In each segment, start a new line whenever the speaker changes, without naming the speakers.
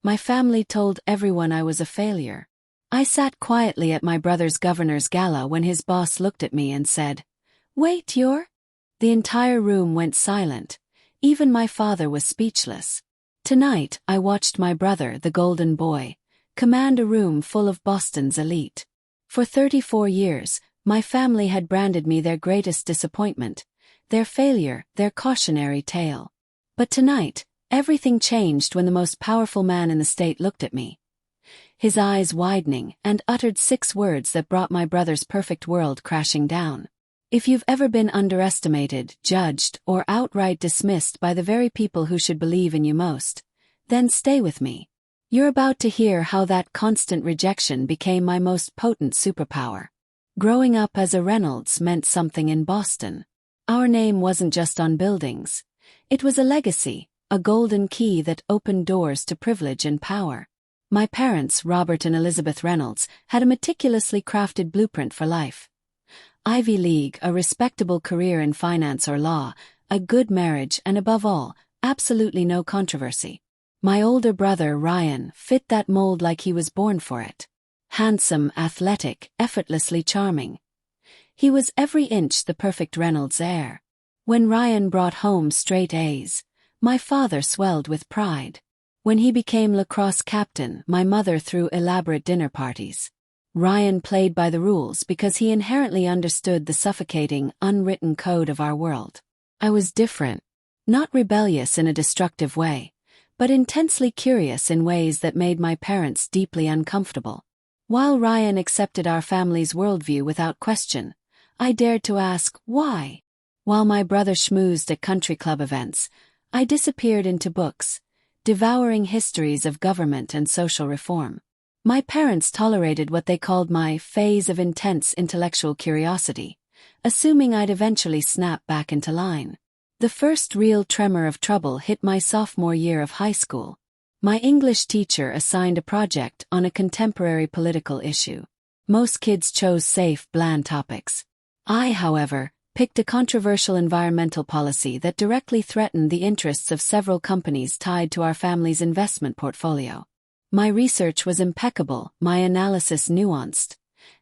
My family told everyone I was a failure. I sat quietly at my brother's governor's gala when his boss looked at me and said, "Wait, you're—" The entire room went silent. Even my father was speechless. Tonight, I watched my brother, the golden boy, command a room full of Boston's elite. For 34 years, my family had branded me their greatest disappointment, their failure, their cautionary tale. But tonight, everything changed when the most powerful man in the state looked at me. His eyes widening, and uttered 6 words that brought my brother's perfect world crashing down. "If you've ever been underestimated, judged, or outright dismissed by the very people who should believe in you most, then stay with me. You're about to hear how that constant rejection became my most potent superpower." Growing up as a Reynolds meant something in Boston. Our name wasn't just on buildings. It was a legacy, a golden key that opened doors to privilege and power. My parents, Robert and Elizabeth Reynolds, had a meticulously crafted blueprint for life. Ivy League, a respectable career in finance or law, a good marriage, and above all, absolutely no controversy. My older brother, Ryan, fit that mold like he was born for it. Handsome, athletic, effortlessly charming. He was every inch the perfect Reynolds heir. When Ryan brought home straight A's, my father swelled with pride. When he became lacrosse captain, my mother threw elaborate dinner parties. Ryan played by the rules because he inherently understood the suffocating, unwritten code of our world. I was different. Not rebellious in a destructive way, but intensely curious in ways that made my parents deeply uncomfortable. While Ryan accepted our family's worldview without question, I dared to ask, why? While my brother schmoozed at country club events, I disappeared into books, devouring histories of government and social reform. My parents tolerated what they called my phase of intense intellectual curiosity, assuming I'd eventually snap back into line. The first real tremor of trouble hit my sophomore year of high school. My English teacher assigned a project on a contemporary political issue. Most kids chose safe, bland topics. I, however, picked a controversial environmental policy that directly threatened the interests of several companies tied to our family's investment portfolio. My research was impeccable, my analysis nuanced,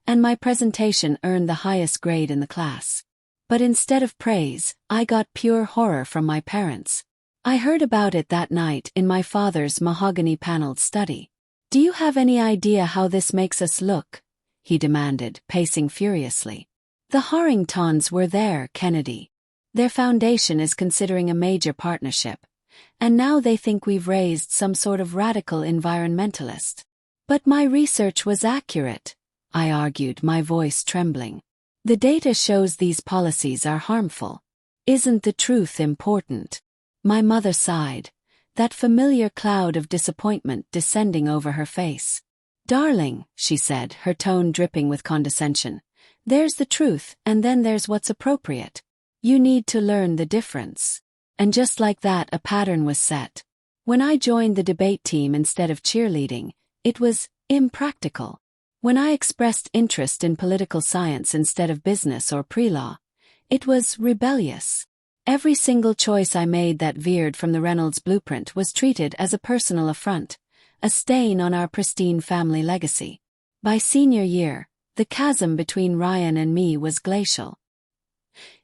and my presentation earned the highest grade in the class. But instead of praise, I got pure horror from my parents. I heard about it that night in my father's mahogany-paneled study. "Do you have any idea how this makes us look?" he demanded, pacing furiously. "The Harringtons were there, Kennedy. Their foundation is considering a major partnership, and now they think we've raised some sort of radical environmentalist." "But my research was accurate," I argued, my voice trembling. "The data shows these policies are harmful. Isn't the truth important?" My mother sighed, that familiar cloud of disappointment descending over her face. "Darling," she said, her tone dripping with condescension, "there's the truth, and then there's what's appropriate. You need to learn the difference." And just like that, a pattern was set. When I joined the debate team instead of cheerleading, it was impractical. When I expressed interest in political science instead of business or pre-law, it was rebellious. Every single choice I made that veered from the Reynolds blueprint was treated as a personal affront, a stain on our pristine family legacy. By senior year, the chasm between Ryan and me was glacial.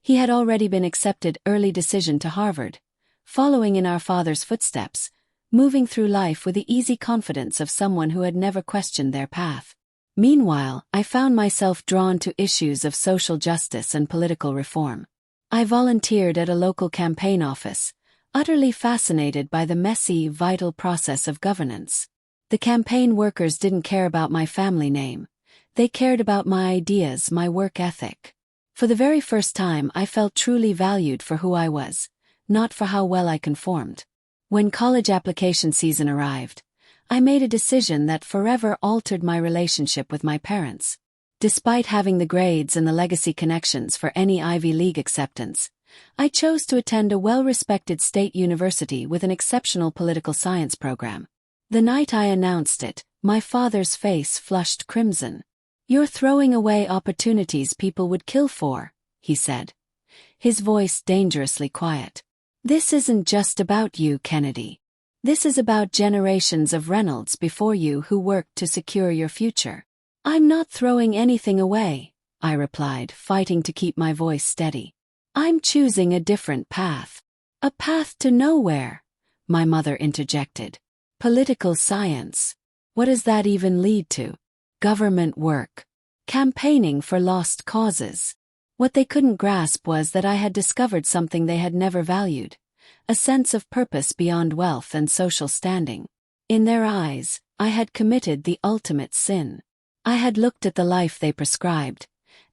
He had already been accepted early decision to Harvard, following in our father's footsteps, moving through life with the easy confidence of someone who had never questioned their path. Meanwhile, I found myself drawn to issues of social justice and political reform. I volunteered at a local campaign office, utterly fascinated by the messy, vital process of governance. The campaign workers didn't care about my family name. They cared about my ideas, my work ethic. For the very first time, I felt truly valued for who I was, not for how well I conformed. When college application season arrived, I made a decision that forever altered my relationship with my parents. Despite having the grades and the legacy connections for any Ivy League acceptance, I chose to attend a well-respected state university with an exceptional political science program. The night I announced it, my father's face flushed crimson. "You're throwing away opportunities people would kill for," he said, his voice dangerously quiet. "This isn't just about you, Kennedy. This is about generations of Reynolds before you who worked to secure your future. I'm not throwing anything away, I replied, fighting to keep my voice steady. I'm choosing a different path. A path to nowhere, my mother interjected. Political science. What does that even lead to? Government work. Campaigning for lost causes. What they couldn't grasp was that I had discovered something they had never valued. A sense of purpose beyond wealth and social standing. In their eyes, I had committed the ultimate sin. I had looked at the life they prescribed,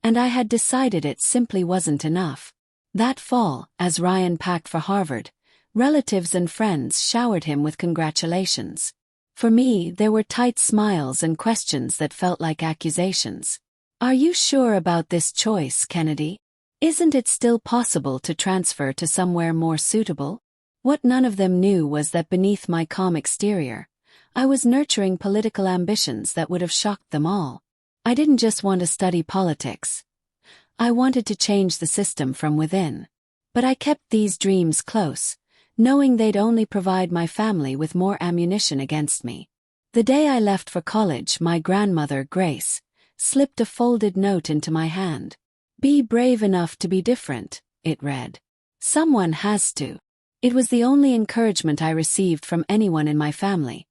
and I had decided it simply wasn't enough. That fall, as Ryan packed for Harvard, relatives and friends showered him with congratulations. For me, there were tight smiles and questions that felt like accusations. Are you sure about this choice, Kennedy? Isn't it still possible to transfer to somewhere more suitable? What none of them knew was that beneath my calm exterior, I was nurturing political ambitions that would have shocked them all. I didn't just want to study politics. I wanted to change the system from within. But I kept these dreams close, knowing they'd only provide my family with more ammunition against me. The day I left for college, my grandmother, Grace, slipped a folded note into my hand. Be brave enough to be different, it read. Someone has to. It was the only encouragement I received from anyone in my family,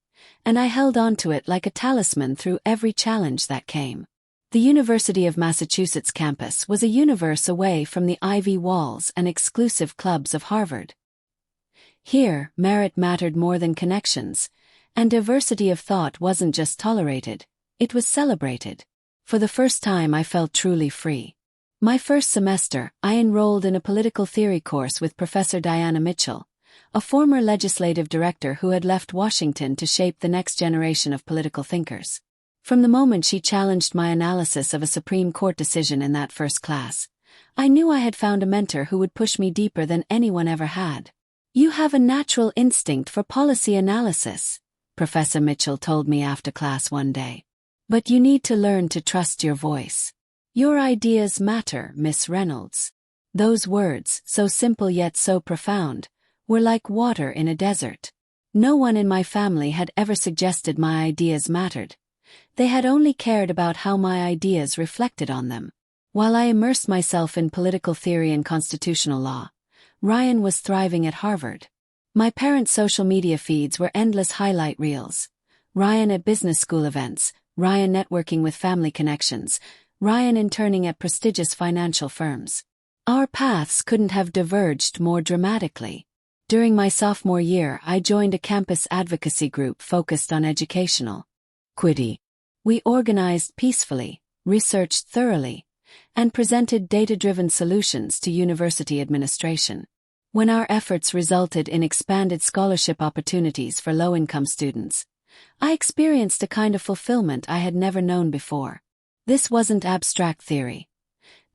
and I held on to it like a talisman through every challenge that came. The University of Massachusetts campus was a universe away from the ivy walls and exclusive clubs of Harvard. Here, merit mattered more than connections, and diversity of thought wasn't just tolerated, it was celebrated. For the first time I felt truly free. My first semester, I enrolled in a political theory course with Professor Diana Mitchell, a former legislative director who had left Washington to shape the next generation of political thinkers. From the moment she challenged my analysis of a Supreme Court decision in that first class, I knew I had found a mentor who would push me deeper than anyone ever had. You have a natural instinct for policy analysis, Professor Mitchell told me after class one day. But you need to learn to trust your voice. Your ideas matter, Miss Reynolds. Those words, so simple yet so profound, were like water in a desert. No one in my family had ever suggested my ideas mattered. They had only cared about how my ideas reflected on them. While I immersed myself in political theory and constitutional law, Ryan was thriving at Harvard. My parents' social media feeds were endless highlight reels. Ryan at business school events, Ryan networking with family connections, Ryan interning at prestigious financial firms. Our paths couldn't have diverged more dramatically. During my sophomore year, I joined a campus advocacy group focused on educational equity. We organized peacefully, researched thoroughly, and presented data-driven solutions to university administration. When our efforts resulted in expanded scholarship opportunities for low-income students, I experienced a kind of fulfillment I had never known before. This wasn't abstract theory.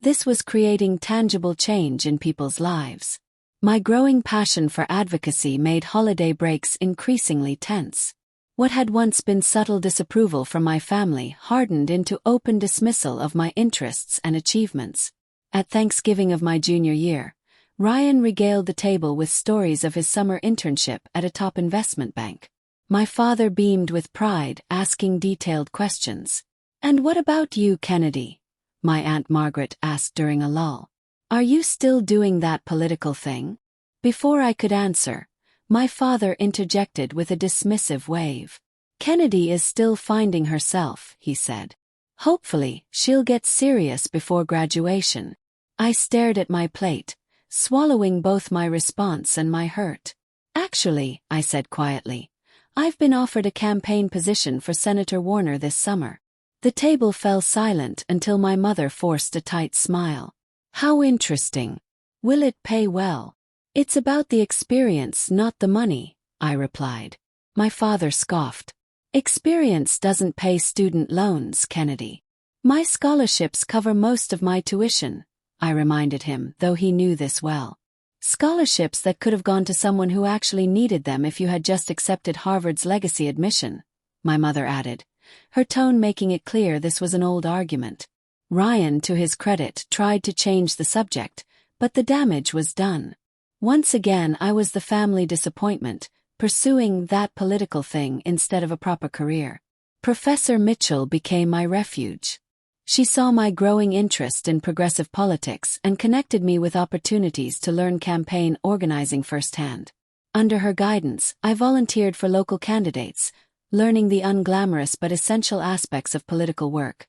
This was creating tangible change in people's lives. My growing passion for advocacy made holiday breaks increasingly tense. What had once been subtle disapproval from my family hardened into open dismissal of my interests and achievements. At Thanksgiving of my junior year, Ryan regaled the table with stories of his summer internship at a top investment bank. My father beamed with pride, asking detailed questions. "And what about you, Kennedy?" my Aunt Margaret asked during a lull. "Are you still doing that political thing?" Before I could answer, my father interjected with a dismissive wave. "Kennedy is still finding herself," he said. "Hopefully, she'll get serious before graduation." I stared at my plate, swallowing both my response and my hurt. "Actually," I said quietly, "I've been offered a campaign position for Senator Warner this summer." The table fell silent until my mother forced a tight smile. "How interesting. Will it pay well?" "It's about the experience, not the money," I replied. My father scoffed. "Experience doesn't pay student loans, Kennedy." "My scholarships cover most of my tuition," I reminded him, though he knew this well. "Scholarships that could have gone to someone who actually needed them if you had just accepted Harvard's legacy admission," my mother added, her tone making it clear this was an old argument. Ryan, to his credit, tried to change the subject, but the damage was done. Once again I was the family disappointment, pursuing that political thing instead of a proper career. Professor Mitchell became my refuge. She saw my growing interest in progressive politics and connected me with opportunities to learn campaign organizing firsthand. Under her guidance, I volunteered for local candidates, learning the unglamorous but essential aspects of political work: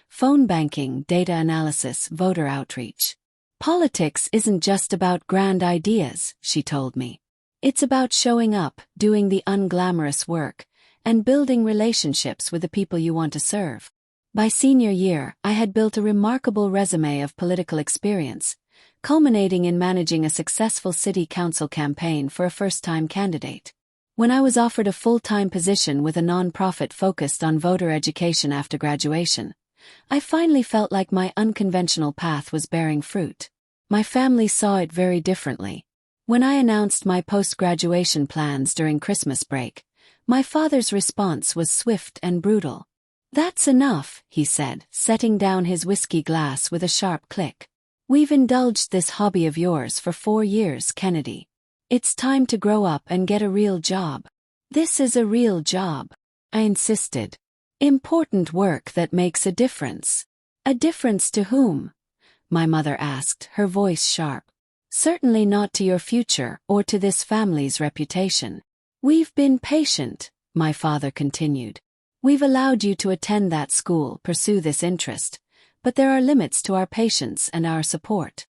phone banking, data analysis, voter outreach. Politics isn't just about grand ideas, she told me. It's about showing up, doing the unglamorous work, and building relationships with the people you want to serve. By senior year, I had built a remarkable resume of political experience, culminating in managing a successful city council campaign for a first-time candidate. When I was offered a full-time position with a non-profit focused on voter education after graduation, I finally felt like my unconventional path was bearing fruit. My family saw it very differently. When I announced my post-graduation plans during Christmas break, my father's response was swift and brutal. "That's enough," he said, setting down his whiskey glass with a sharp click. "We've indulged this hobby of yours for 4 years, Kennedy. It's time to grow up and get a real job." "This is a real job," I insisted. "Important work that makes a difference." "A difference to whom?" my mother asked, her voice sharp. "Certainly not to your future or to this family's reputation." "We've been patient," my father continued. "We've allowed you to attend that school, pursue this interest, but there are limits to our patience and our support."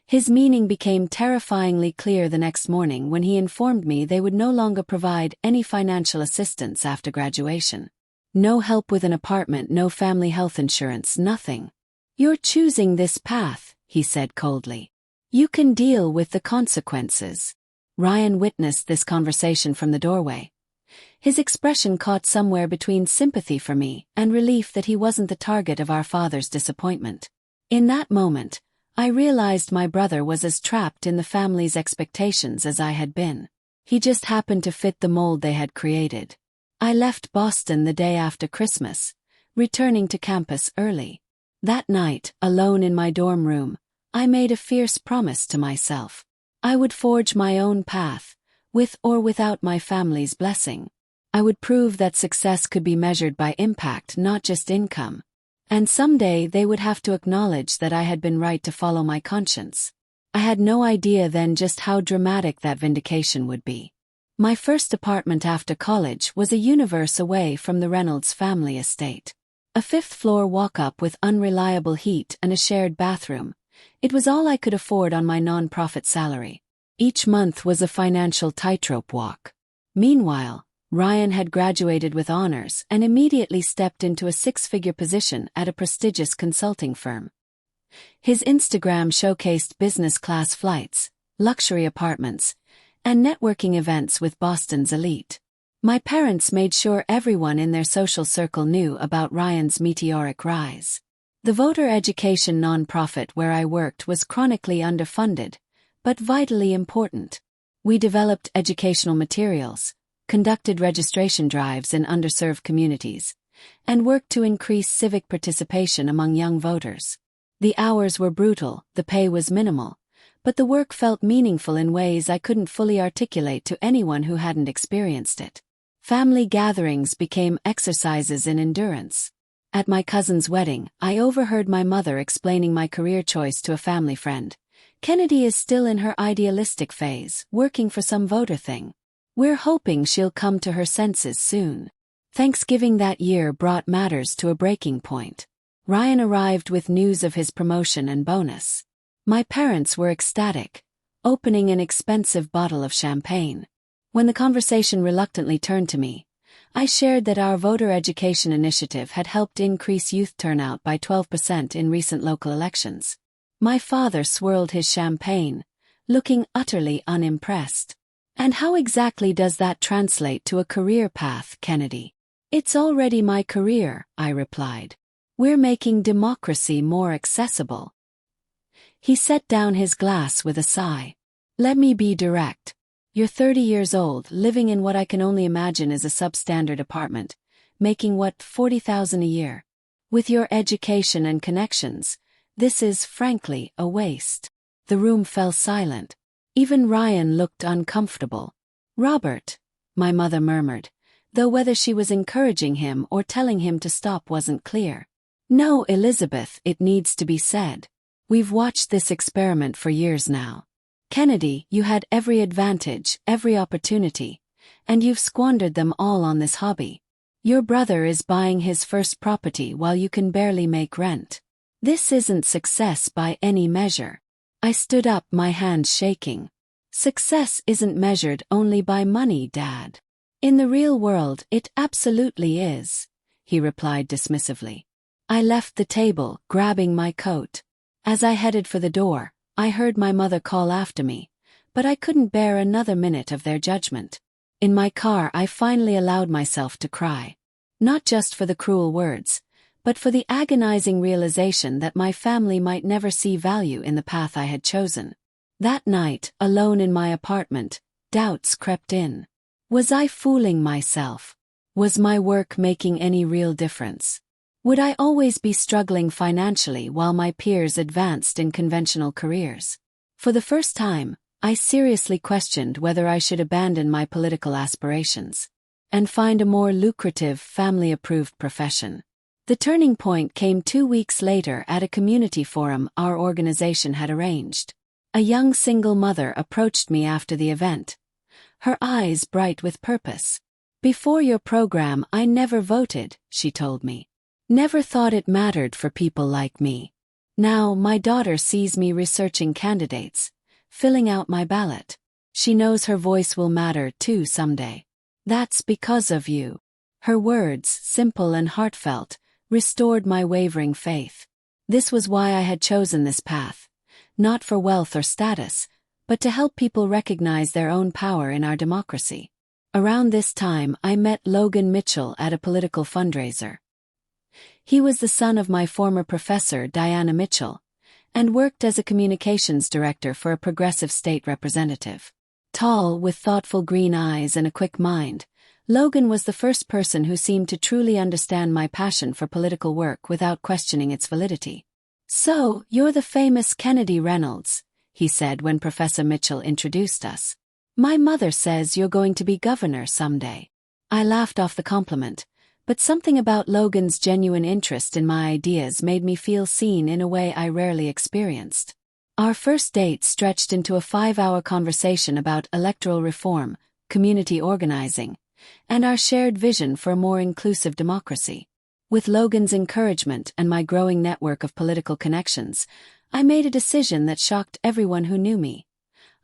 His meaning became terrifyingly clear the next morning when he informed me they would no longer provide any financial assistance after graduation. No help with an apartment, no family health insurance, nothing. "You're choosing this path," he said coldly. "You can deal with the consequences." Ryan witnessed this conversation from the doorway. His expression caught somewhere between sympathy for me and relief that he wasn't the target of our father's disappointment. In that moment, I realized my brother was as trapped in the family's expectations as I had been. He just happened to fit the mold they had created. I left Boston the day after Christmas, returning to campus early. That night, alone in my dorm room, I made a fierce promise to myself. I would forge my own path, with or without my family's blessing. I would prove that success could be measured by impact, not just income. And someday they would have to acknowledge that I had been right to follow my conscience. I had no idea then just how dramatic that vindication would be. My first apartment after college was a universe away from the Reynolds family estate. A 5th-floor walk-up with unreliable heat and a shared bathroom. It was all I could afford on my non-profit salary. Each month was a financial tightrope walk. Meanwhile, Ryan had graduated with honors and immediately stepped into a 6-figure position at a prestigious consulting firm. His Instagram showcased business-class flights, luxury apartments, and networking events with Boston's elite. My parents made sure everyone in their social circle knew about Ryan's meteoric rise. The voter education nonprofit where I worked was chronically underfunded, but vitally important. We developed educational materials, conducted registration drives in underserved communities, and worked to increase civic participation among young voters. The hours were brutal, the pay was minimal, but the work felt meaningful in ways I couldn't fully articulate to anyone who hadn't experienced it. Family gatherings became exercises in endurance. At my cousin's wedding, I overheard my mother explaining my career choice to a family friend. "Kennedy is still in her idealistic phase, working for some voter thing. We're hoping she'll come to her senses soon." Thanksgiving that year brought matters to a breaking point. Ryan arrived with news of his promotion and bonus. My parents were ecstatic, opening an expensive bottle of champagne. When the conversation reluctantly turned to me, I shared that our voter education initiative had helped increase youth turnout by 12% in recent local elections. My father swirled his champagne, looking utterly unimpressed. "And how exactly does that translate to a career path, Kennedy?" "It's already my career," I replied. "We're making democracy more accessible." He set down his glass with a sigh. "Let me be direct. You're 30 years old, living in what I can only imagine is a substandard apartment, making what, $40,000 a year. With your education and connections, this is, frankly, a waste." The room fell silent. Even Ryan looked uncomfortable. Robert, my mother murmured, though whether she was encouraging him or telling him to stop wasn't clear. No, Elizabeth, it needs to be said. We've watched this experiment for years now. Kennedy, you had every advantage, every opportunity, and you've squandered them all on this hobby. Your brother is buying his first property while you can barely make rent. This isn't success by any measure. I stood up, my hands shaking. Success isn't measured only by money, Dad. In the real world, it absolutely is, he replied dismissively. I left the table, grabbing my coat. As I headed for the door, I heard my mother call after me, but I couldn't bear another minute of their judgment. In my car, I finally allowed myself to cry. Not just for the cruel words, but for the agonizing realization that my family might never see value in the path I had chosen. That night, alone in my apartment, doubts crept in. Was I fooling myself? Was my work making any real difference? Would I always be struggling financially while my peers advanced in conventional careers? For the first time, I seriously questioned whether I should abandon my political aspirations and find a more lucrative, family-approved profession. The turning point came 2 weeks later at a community forum our organization had arranged. A young single mother approached me after the event, her eyes bright with purpose. Before your program, I never voted, she told me. Never thought it mattered for people like me. Now, my daughter sees me researching candidates, filling out my ballot. She knows her voice will matter too someday. That's because of you. Her words, simple and heartfelt, restored my wavering faith. This was why I had chosen this path. Not for wealth or status, but to help people recognize their own power in our democracy. Around this time, I met Logan Mitchell at a political fundraiser. He was the son of my former professor, Diana Mitchell, and worked as a communications director for a progressive state representative. Tall, with thoughtful green eyes and a quick mind, Logan was the first person who seemed to truly understand my passion for political work without questioning its validity. So, you're the famous Kennedy Reynolds, he said when Professor Mitchell introduced us. My mother says you're going to be governor someday. I laughed off the compliment, but something about Logan's genuine interest in my ideas made me feel seen in a way I rarely experienced. Our first date stretched into a 5-hour conversation about electoral reform, community organizing, and our shared vision for a more inclusive democracy. With Logan's encouragement and my growing network of political connections, I made a decision that shocked everyone who knew me.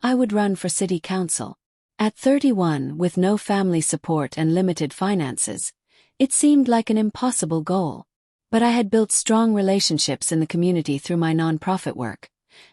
I would run for city council. At 31, with no family support and limited finances, it seemed like an impossible goal. But I had built strong relationships in the community through my nonprofit work,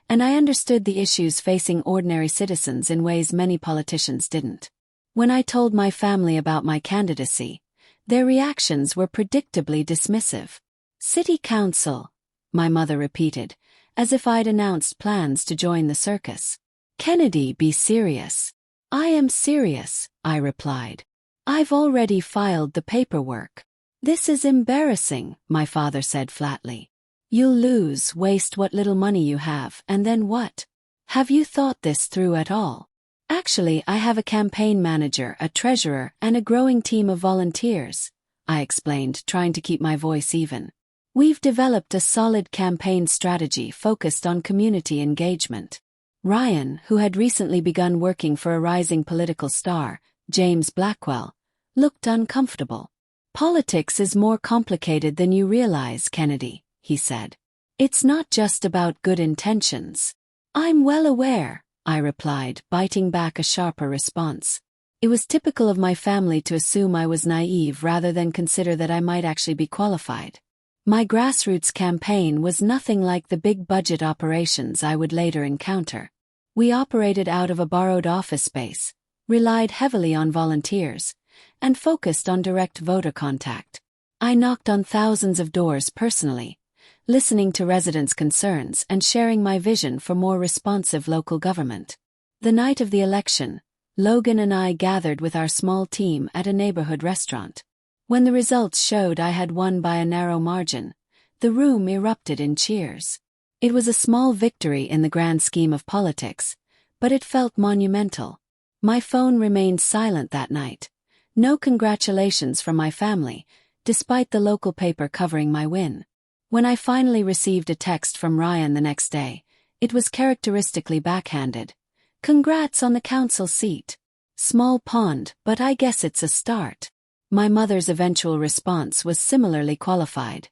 and I understood the issues facing ordinary citizens in ways many politicians didn't. When I told my family about my candidacy, their reactions were predictably dismissive. City council, my mother repeated, as if I'd announced plans to join the circus. Kennedy, be serious. I am serious, I replied. I've already filed the paperwork. This is embarrassing, my father said flatly. You'll lose, waste what little money you have, and then what? Have you thought this through at all? Actually, I have a campaign manager, a treasurer, and a growing team of volunteers, I explained, trying to keep my voice even. We've developed a solid campaign strategy focused on community engagement. Ryan, who had recently begun working for a rising political star, James Blackwell, looked uncomfortable. Politics is more complicated than you realize, Kennedy, he said. It's not just about good intentions. I'm well aware, I replied, biting back a sharper response. It was typical of my family to assume I was naive rather than consider that I might actually be qualified. My grassroots campaign was nothing like the big-budget operations I would later encounter. We operated out of a borrowed office space, relied heavily on volunteers, and focused on direct voter contact. I knocked on thousands of doors personally, listening to residents' concerns and sharing my vision for more responsive local government. The night of the election, Logan and I gathered with our small team at a neighborhood restaurant. When the results showed I had won by a narrow margin, the room erupted in cheers. It was a small victory in the grand scheme of politics, but it felt monumental. My phone remained silent that night. No congratulations from my family, despite the local paper covering my win. When I finally received a text from Ryan the next day, it was characteristically backhanded. "Congrats on the council seat. Small pond, but I guess it's a start." My mother's eventual response was similarly qualified.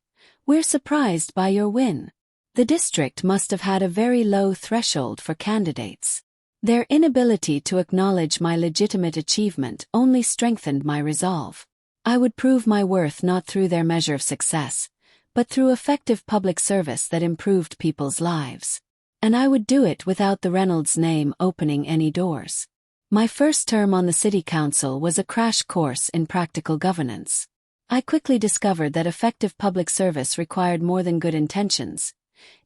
"We're surprised by your win. The district must have had a very low threshold for candidates." Their inability to acknowledge my legitimate achievement only strengthened my resolve. I would prove my worth not through their measure of success, but through effective public service that improved people's lives. And I would do it without the Reynolds name opening any doors. My first term on the city council was a crash course in practical governance. I quickly discovered that effective public service required more than good intentions.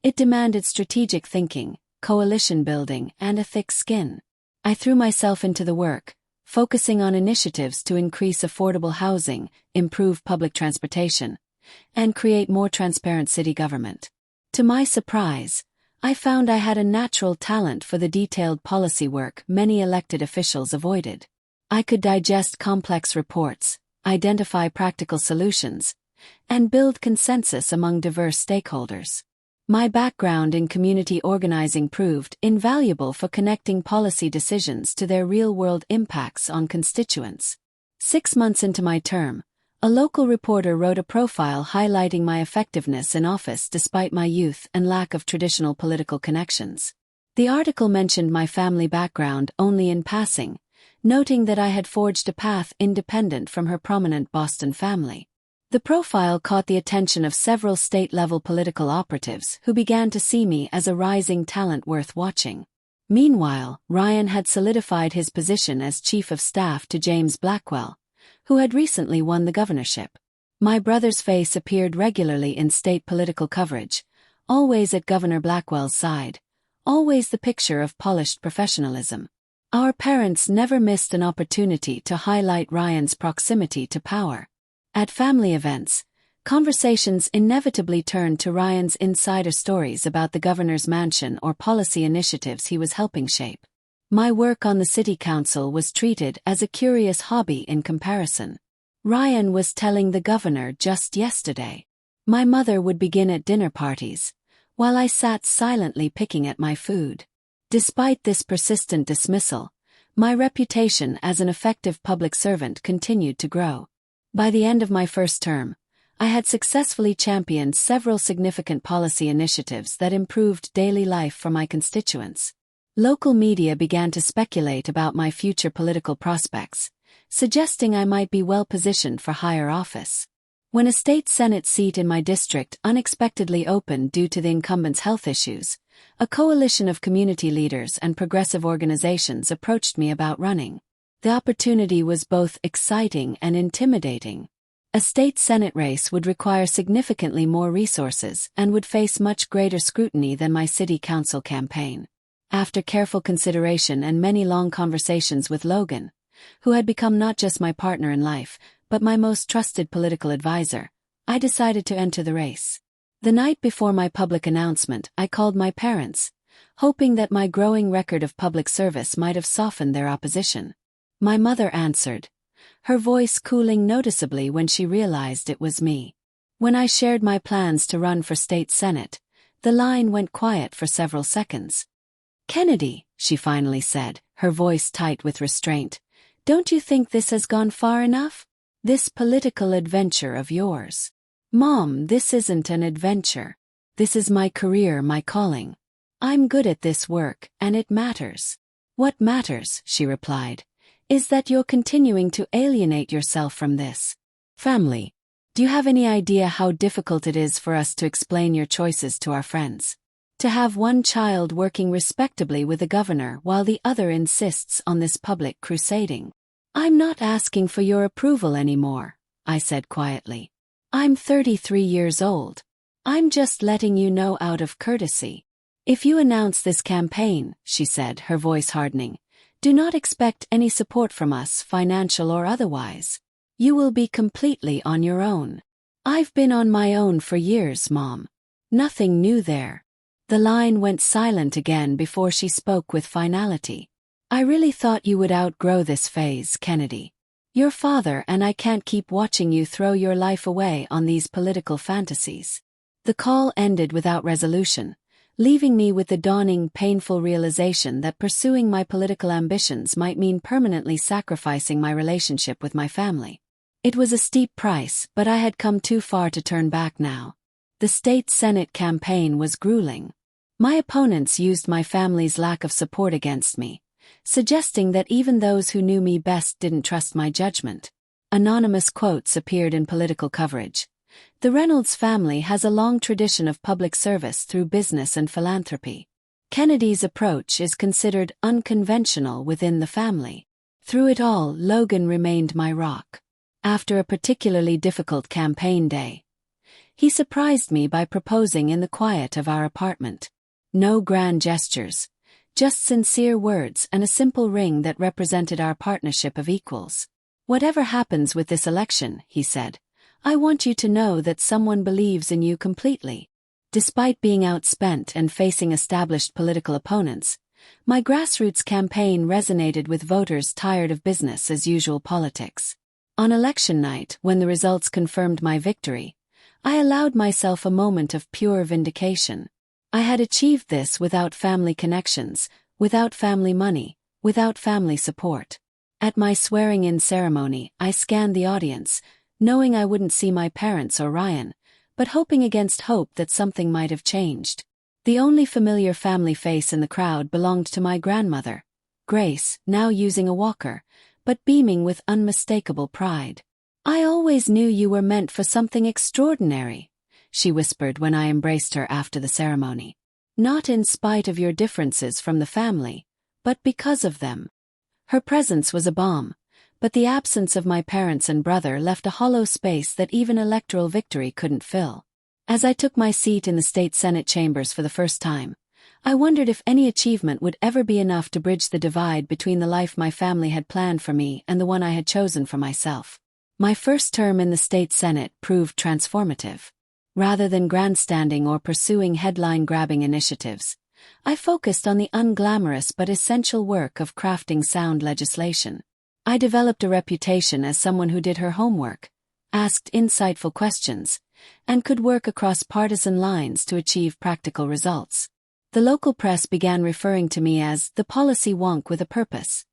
It demanded strategic thinking, coalition building, and a thick skin. I threw myself into the work, focusing on initiatives to increase affordable housing, improve public transportation, and create more transparent city government. To my surprise, I found I had a natural talent for the detailed policy work many elected officials avoided. I could digest complex reports, identify practical solutions, and build consensus among diverse stakeholders. My background in community organizing proved invaluable for connecting policy decisions to their real-world impacts on constituents. 6 months into my term, a local reporter wrote a profile highlighting my effectiveness in office despite my youth and lack of traditional political connections. The article mentioned my family background only in passing, noting that I had forged a path independent from her prominent Boston family. The profile caught the attention of several state-level political operatives who began to see me as a rising talent worth watching. Meanwhile, Ryan had solidified his position as chief of staff to James Blackwell, who had recently won the governorship. My brother's face appeared regularly in state political coverage, always at Governor Blackwell's side, always the picture of polished professionalism. Our parents never missed an opportunity to highlight Ryan's proximity to power. At family events, conversations inevitably turned to Ryan's insider stories about the governor's mansion or policy initiatives he was helping shape. My work on the city council was treated as a curious hobby in comparison. Ryan was telling the governor just yesterday. My mother would begin at dinner parties, while I sat silently picking at my food. Despite this persistent dismissal, my reputation as an effective public servant continued to grow. By the end of my first term, I had successfully championed several significant policy initiatives that improved daily life for my constituents. Local media began to speculate about my future political prospects, suggesting I might be well positioned for higher office. When a state senate seat in my district unexpectedly opened due to the incumbent's health issues, a coalition of community leaders and progressive organizations approached me about running. The opportunity was both exciting and intimidating. A state senate race would require significantly more resources and would face much greater scrutiny than my city council campaign. After careful consideration and many long conversations with Logan, who had become not just my partner in life, but my most trusted political advisor, I decided to enter the race. The night before my public announcement, I called my parents, hoping that my growing record of public service might have softened their opposition. My mother answered, her voice cooling noticeably when she realized it was me. When I shared my plans to run for state senate, the line went quiet for several seconds. "Kennedy," she finally said, her voice tight with restraint, "don't you think this has gone far enough? This political adventure of yours." "Mom, this isn't an adventure. This is my career, my calling. I'm good at this work, and it matters." "What matters," she replied, "is that you're continuing to alienate yourself from this family. Do you have any idea how difficult it is for us to explain your choices to our friends? To have one child working respectably with the governor while the other insists on this public crusading." "I'm not asking for your approval anymore," I said quietly. "I'm 33 years old. I'm just letting you know out of courtesy. If you announce this campaign," she said, her voice hardening, "do not expect any support from us, financial or otherwise. You will be completely on your own." "I've been on my own for years, Mom. Nothing new there." The line went silent again before she spoke with finality. I really thought you would outgrow this phase, Kennedy. Your father and I can't keep watching you throw your life away on these political fantasies." The call ended without resolution, leaving me with the dawning, painful realization that pursuing my political ambitions might mean permanently sacrificing my relationship with my family. It was a steep price, but I had come too far to turn back now. The state Senate campaign was grueling. My opponents used my family's lack of support against me, suggesting that even those who knew me best didn't trust my judgment. Anonymous quotes appeared in political coverage. "The Reynolds family has a long tradition of public service through business and philanthropy. Kennedy's approach is considered unconventional within the family." Through it all, Logan remained my rock. After a particularly difficult campaign day, he surprised me by proposing in the quiet of our apartment. No grand gestures, just sincere words and a simple ring that represented our partnership of equals. "Whatever happens with this election," he said, "I want you to know that someone believes in you completely." Despite being outspent and facing established political opponents, my grassroots campaign resonated with voters tired of business-as-usual politics. On election night, when the results confirmed my victory, I allowed myself a moment of pure vindication. I had achieved this without family connections, without family money, without family support. At my swearing-in ceremony, I scanned the audience, knowing I wouldn't see my parents or Ryan, but hoping against hope that something might have changed. The only familiar family face in the crowd belonged to my grandmother, Grace, now using a walker, but beaming with unmistakable pride. "I always knew you were meant for something extraordinary," she whispered when I embraced her after the ceremony. "Not in spite of your differences from the family, but because of them." Her presence was a balm, but the absence of my parents and brother left a hollow space that even electoral victory couldn't fill. As I took my seat in the state Senate chambers for the first time, I wondered if any achievement would ever be enough to bridge the divide between the life my family had planned for me and the one I had chosen for myself. My first term in the state Senate proved transformative. Rather than grandstanding or pursuing headline-grabbing initiatives, I focused on the unglamorous but essential work of crafting sound legislation. I developed a reputation as someone who did her homework, asked insightful questions, and could work across partisan lines to achieve practical results. The local press began referring to me as the policy wonk with a purpose.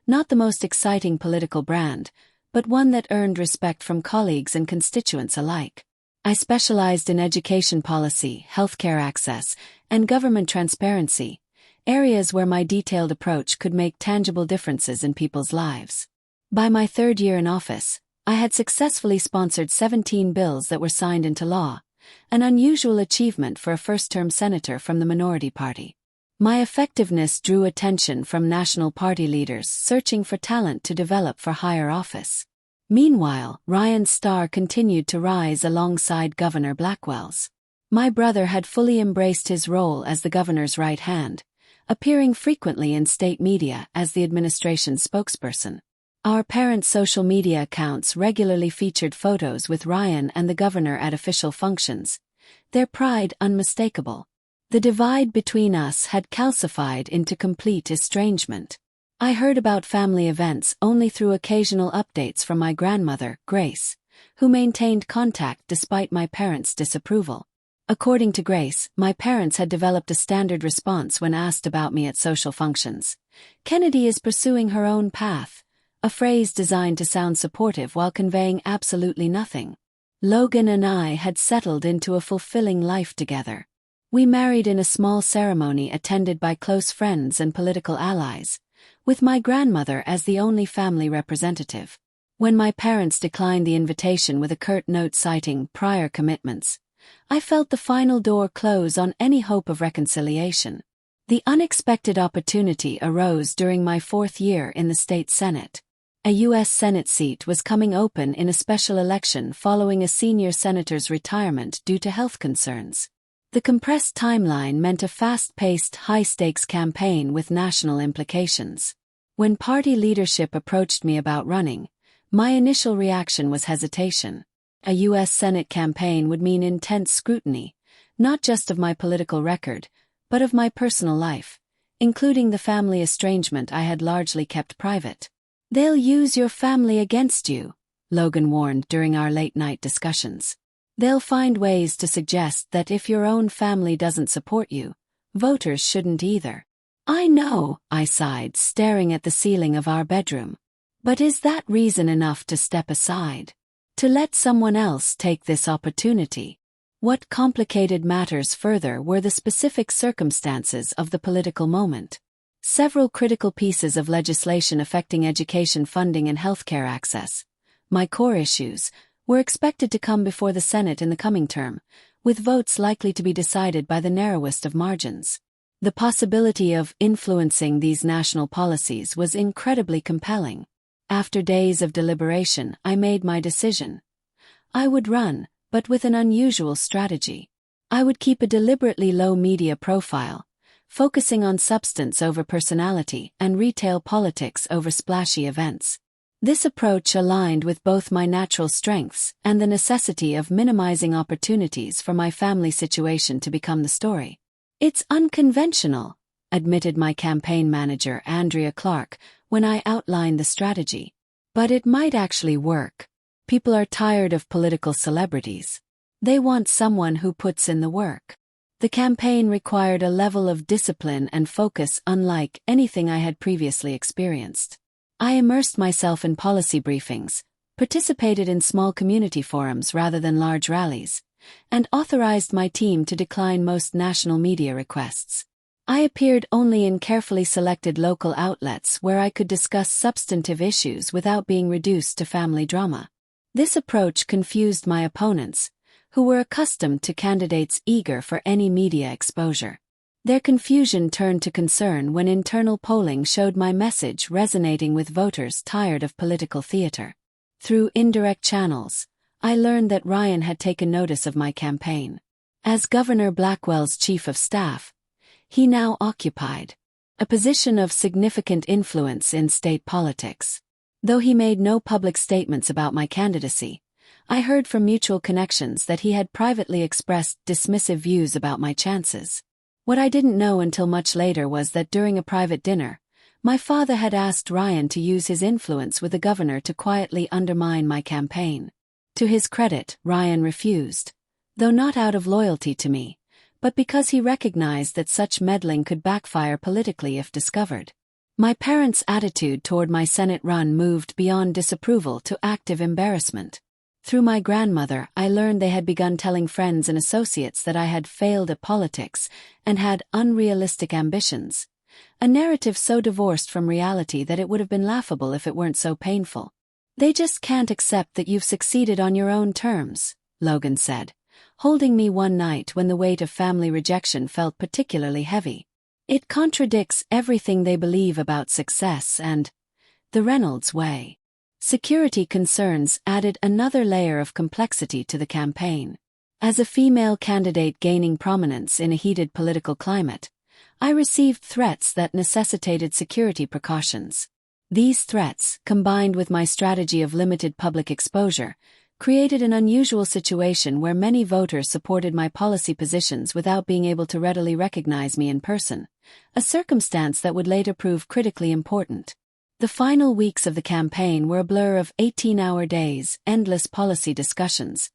Not the most exciting political brand, but one that earned respect from colleagues and constituents alike. I specialized in education policy, healthcare access, and government transparency, areas where my detailed approach could make tangible differences in people's lives. By my third year in office, I had successfully sponsored 17 bills that were signed into law, an unusual achievement for a first-term senator from the minority party. My effectiveness drew attention from national party leaders searching for talent to develop for higher office. Meanwhile, Ryan's star continued to rise alongside Governor Blackwell's. My brother had fully embraced his role as the governor's right hand, appearing frequently in state media as the administration's spokesperson. Our parents' social media accounts regularly featured photos with Ryan and the governor at official functions, their pride unmistakable. The divide between us had calcified into complete estrangement. I heard about family events only through occasional updates from my grandmother, Grace, who maintained contact despite my parents' disapproval. According to Grace, my parents had developed a standard response when asked about me at social functions. "Kennedy is pursuing her own path," a phrase designed to sound supportive while conveying absolutely nothing. Logan and I had settled into a fulfilling life together. We married in a small ceremony attended by close friends and political allies, with my grandmother as the only family representative. When my parents declined the invitation with a curt note citing prior commitments, I felt the final door close on any hope of reconciliation. The unexpected opportunity arose during my fourth year in the state Senate. A U.S. Senate seat was coming open in a special election following a senior senator's retirement due to health concerns. The compressed timeline meant a fast-paced, high-stakes campaign with national implications. When party leadership approached me about running, my initial reaction was hesitation. A U.S. Senate campaign would mean intense scrutiny, not just of my political record, but of my personal life, including the family estrangement I had largely kept private. "They'll use your family against you," Logan warned during our late-night discussions. "They'll find ways to suggest that if your own family doesn't support you, voters shouldn't either." "I know," I sighed, staring at the ceiling of our bedroom. "But is that reason enough to step aside? To let someone else take this opportunity?" What complicated matters further were the specific circumstances of the political moment. Several critical pieces of legislation affecting education funding and healthcare access, my core issues, were expected to come before the Senate in the coming term, with votes likely to be decided by the narrowest of margins. The possibility of influencing these national policies was incredibly compelling. After days of deliberation, I made my decision. I would run, but with an unusual strategy. I would keep a deliberately low media profile, focusing on substance over personality and retail politics over splashy events. This approach aligned with both my natural strengths and the necessity of minimizing opportunities for my family situation to become the story. "It's unconventional," admitted my campaign manager Andrea Clark when I outlined the strategy. "But it might actually work. People are tired of political celebrities. They want someone who puts in the work." The campaign required a level of discipline and focus unlike anything I had previously experienced. I immersed myself in policy briefings, participated in small community forums rather than large rallies, and authorized my team to decline most national media requests. I appeared only in carefully selected local outlets where I could discuss substantive issues without being reduced to family drama. This approach confused my opponents, who were accustomed to candidates eager for any media exposure. Their confusion turned to concern when internal polling showed my message resonating with voters tired of political theater. Through indirect channels, I learned that Ryan had taken notice of my campaign. As Governor Blackwell's chief of staff, he now occupied a position of significant influence in state politics. Though he made no public statements about my candidacy, I heard from mutual connections that he had privately expressed dismissive views about my chances. What I didn't know until much later was that during a private dinner, my father had asked Ryan to use his influence with the governor to quietly undermine my campaign. To his credit, Ryan refused, though not out of loyalty to me, but because he recognized that such meddling could backfire politically if discovered. My parents' attitude toward my Senate run moved beyond disapproval to active embarrassment. Through my grandmother, I learned they had begun telling friends and associates that I had failed at politics and had unrealistic ambitions, a narrative so divorced from reality that it would have been laughable if it weren't so painful. "They just can't accept that you've succeeded on your own terms," Logan said, holding me one night when the weight of family rejection felt particularly heavy. "It contradicts everything they believe about success and the Reynolds way." Security concerns added another layer of complexity to the campaign. As a female candidate gaining prominence in a heated political climate, I received threats that necessitated security precautions. These threats, combined with my strategy of limited public exposure, created an unusual situation where many voters supported my policy positions without being able to readily recognize me in person, a circumstance that would later prove critically important. The final weeks of the campaign were a blur of 18-hour days, endless policy discussions,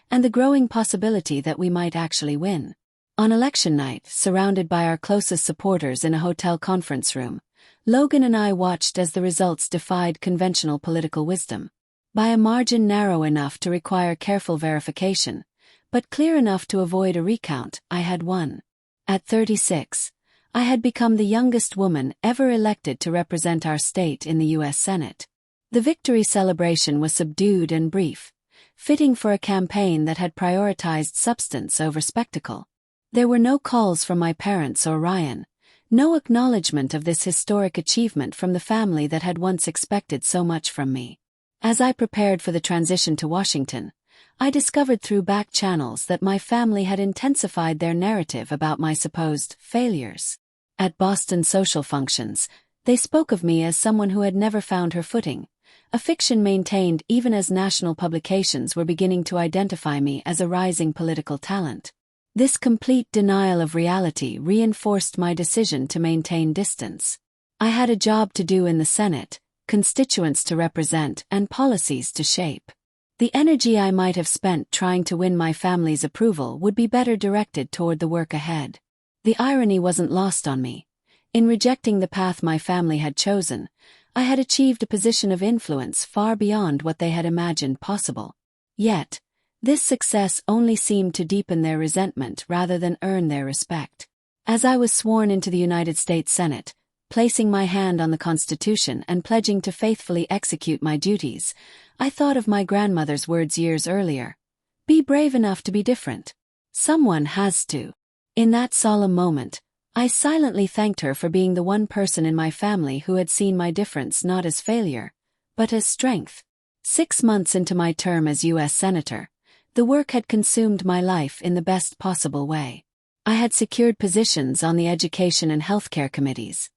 and the growing possibility that we might actually win. On election night, surrounded by our closest supporters in a hotel conference room, Logan and I watched as the results defied conventional political wisdom. By a margin narrow enough to require careful verification, but clear enough to avoid a recount, I had won. At 36, I had become the youngest woman ever elected to represent our state in the U.S. Senate. The victory celebration was subdued and brief, fitting for a campaign that had prioritized substance over spectacle. There were no calls from my parents or Ryan, no acknowledgement of this historic achievement from the family that had once expected so much from me. As I prepared for the transition to Washington, I discovered through back channels that my family had intensified their narrative about my supposed failures. At Boston social functions, they spoke of me as someone who had never found her footing, a fiction maintained even as national publications were beginning to identify me as a rising political talent. This complete denial of reality reinforced my decision to maintain distance. I had a job to do in the Senate, constituents to represent, and policies to shape. The energy I might have spent trying to win my family's approval would be better directed toward the work ahead. The irony wasn't lost on me. In rejecting the path my family had chosen, I had achieved a position of influence far beyond what they had imagined possible. Yet, this success only seemed to deepen their resentment rather than earn their respect. As I was sworn into the United States Senate, placing my hand on the Constitution and pledging to faithfully execute my duties, I thought of my grandmother's words years earlier. Be brave enough to be different. Someone has to. In that solemn moment, I silently thanked her for being the one person in my family who had seen my difference not as failure, but as strength. 6 months into my term as U.S. Senator, the work had consumed my life in the best possible way. I had secured positions on the Education and Healthcare committees,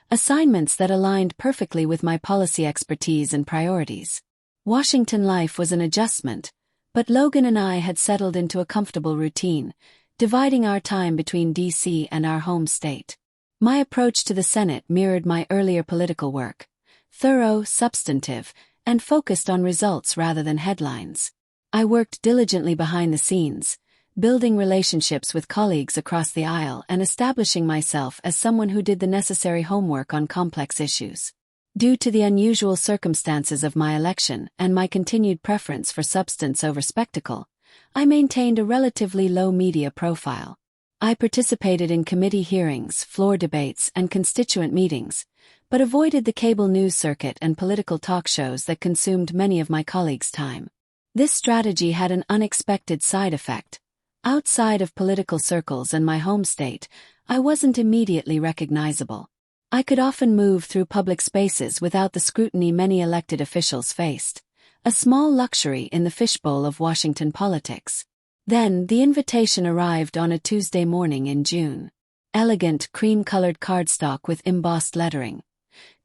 assignments that aligned perfectly with my policy expertise and priorities. Washington life was an adjustment, but Logan and I had settled into a comfortable routine, dividing our time between D.C. and our home state. My approach to the Senate mirrored my earlier political work, thorough, substantive, and focused on results rather than headlines. I worked diligently behind the scenes, building relationships with colleagues across the aisle and establishing myself as someone who did the necessary homework on complex issues. Due to the unusual circumstances of my election and my continued preference for substance over spectacle, I maintained a relatively low media profile. I participated in committee hearings, floor debates, and constituent meetings, but avoided the cable news circuit and political talk shows that consumed many of my colleagues' time. This strategy had an unexpected side effect. Outside of political circles and my home state, I wasn't immediately recognizable. I could often move through public spaces without the scrutiny many elected officials faced, a small luxury in the fishbowl of Washington politics. Then the invitation arrived on a Tuesday morning in June. Elegant cream-colored cardstock with embossed lettering.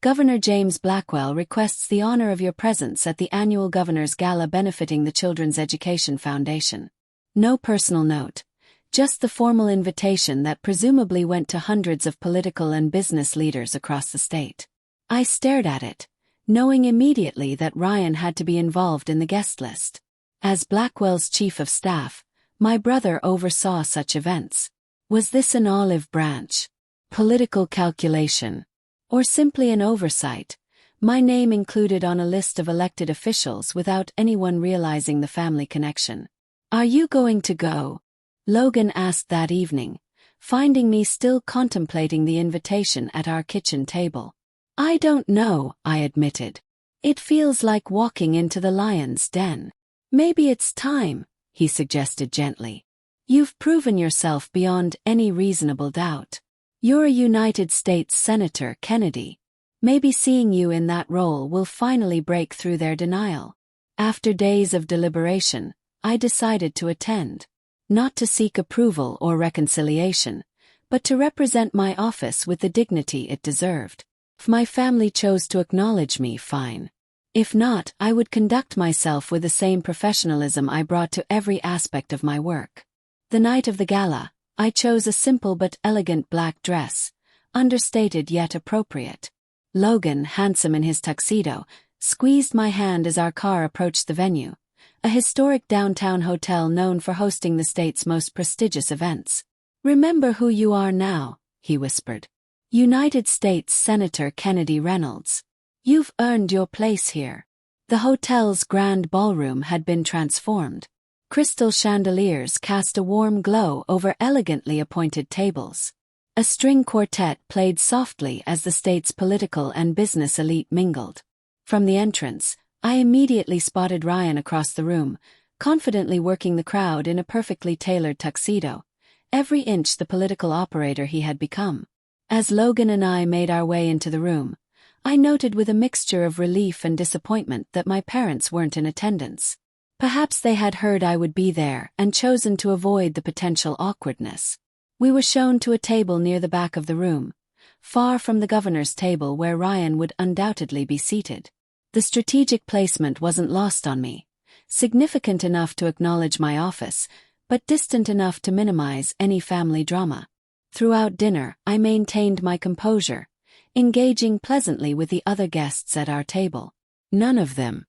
Governor James Blackwell requests the honor of your presence at the annual Governor's Gala benefiting the Children's Education Foundation. No personal note, just the formal invitation that presumably went to hundreds of political and business leaders across the state. I stared at it, knowing immediately that Ryan had to be involved in the guest list. As Blackwell's chief of staff, my brother oversaw such events. Was this an olive branch? Political calculation? Or simply an oversight? My name included on a list of elected officials without anyone realizing the family connection. Are you going to go? Logan asked that evening, finding me still contemplating the invitation at our kitchen table. I don't know, I admitted. It feels like walking into the lion's den. Maybe it's time, he suggested gently. You've proven yourself beyond any reasonable doubt. You're a United States Senator, Kennedy. Maybe seeing you in that role will finally break through their denial. After days of deliberation, I decided to attend. Not to seek approval or reconciliation, but to represent my office with the dignity it deserved. If my family chose to acknowledge me, fine. If not, I would conduct myself with the same professionalism I brought to every aspect of my work. The night of the gala, I chose a simple but elegant black dress, understated yet appropriate. Logan, handsome in his tuxedo, squeezed my hand as our car approached the venue, a historic downtown hotel known for hosting the state's most prestigious events. Remember who you are now, he whispered. United States Senator Kennedy Reynolds. You've earned your place here. The hotel's grand ballroom had been transformed. Crystal chandeliers cast a warm glow over elegantly appointed tables. A string quartet played softly as the state's political and business elite mingled. From the entrance, I immediately spotted Ryan across the room, confidently working the crowd in a perfectly tailored tuxedo, every inch the political operator he had become. As Logan and I made our way into the room, I noted with a mixture of relief and disappointment that my parents weren't in attendance. Perhaps they had heard I would be there and chosen to avoid the potential awkwardness. We were shown to a table near the back of the room, far from the governor's table where Ryan would undoubtedly be seated. The strategic placement wasn't lost on me, significant enough to acknowledge my office, but distant enough to minimize any family drama. Throughout dinner, I maintained my composure, engaging pleasantly with the other guests at our table. None of them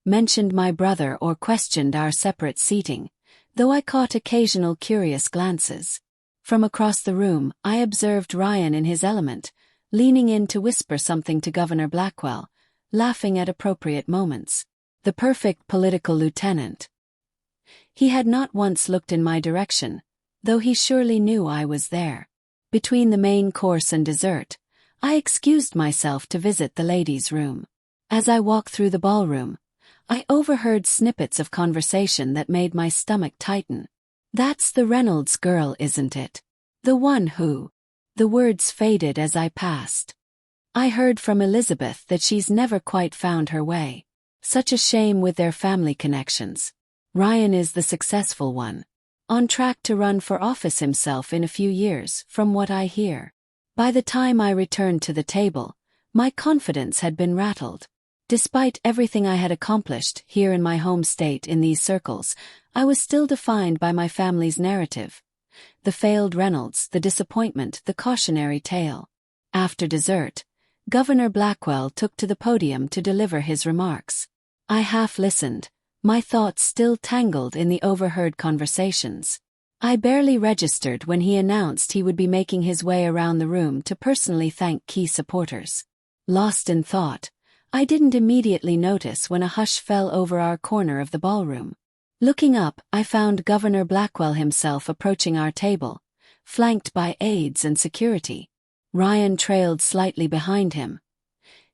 mentioned my brother or questioned our separate seating, though I caught occasional curious glances. From across the room, I observed Ryan in his element, leaning in to whisper something to Governor Blackwell, laughing at appropriate moments. The perfect political lieutenant. He had not once looked in my direction, though he surely knew I was there. Between the main course and dessert, I excused myself to visit the ladies' room. As I walked through the ballroom, I overheard snippets of conversation that made my stomach tighten. "That's the Reynolds girl, isn't it? The one who..." The words faded as I passed. "I heard from Elizabeth that she's never quite found her way. Such a shame with their family connections. Ryan is the successful one. On track to run for office himself in a few years, from what I hear." By the time I returned to the table, my confidence had been rattled. Despite everything I had accomplished here in my home state in these circles, I was still defined by my family's narrative. The failed Reynolds, the disappointment, the cautionary tale. After dessert, Governor Blackwell took to the podium to deliver his remarks. I half listened, my thoughts still tangled in the overheard conversations. I barely registered when he announced he would be making his way around the room to personally thank key supporters. Lost in thought, I didn't immediately notice when a hush fell over our corner of the ballroom. Looking up, I found Governor Blackwell himself approaching our table, flanked by aides and security. Ryan trailed slightly behind him,